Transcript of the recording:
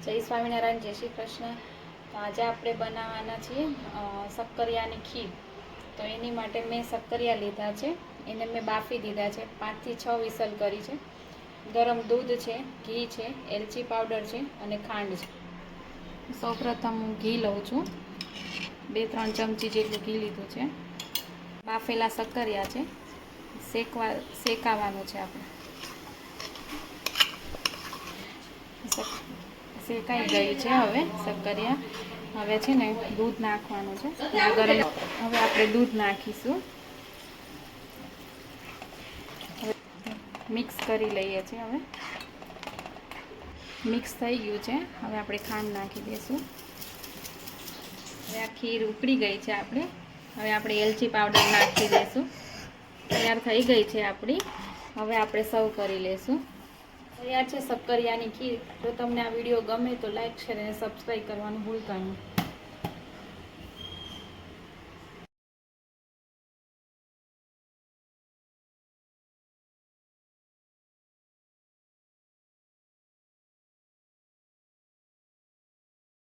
જય સ્વામિનારાયણ, જય શ્રી કૃષ્ણ। તો આજે આપણે બનાવવાના છીએ શક્કરિયાની ખીર। તો એની માટે મેં શક્કરિયા લીધા છે, એને મેં બાફી દીધા છે, 5 થી 6 વિસલ કરી છે। ગરમ દૂધ છે, ઘી છે, એલચી પાવડર છે અને ખાંડ છે। સૌપ્રથમ હું ઘી લઉં છું, 2-3 ચમચી જેટલું ઘી લીધું છે। બાફેલા શક્કરિયા છે, શેકાવાનું છે આપણે। શેકાઈ ગયું છે હવે શક્કરિયા। હવે છે ને દૂધ નાખવાનું છે, ગરમ। હવે આપણે દૂધ નાખીશું, મિક્સ કરી લઈએ છીએ। હવે મિક્સ થઈ ગયું છે, હવે આપણે ખાંડ નાખી દઈશું। હવે આ ખીર ઉકળી ગઈ છે હવે આપણે એલચી પાવડર નાખી દઈશું। તૈયાર થઈ ગઈ છે આપણી। હવે આપણે સર્વ કરી લઈશું। તૈયાર છે શક્કરિયાની ખીર। જો તમને આ વિડીયો ગમે તો લાઈક, શેર અને સબસ્ક્રાઈબ કરવાનું ભૂલતા નહીં।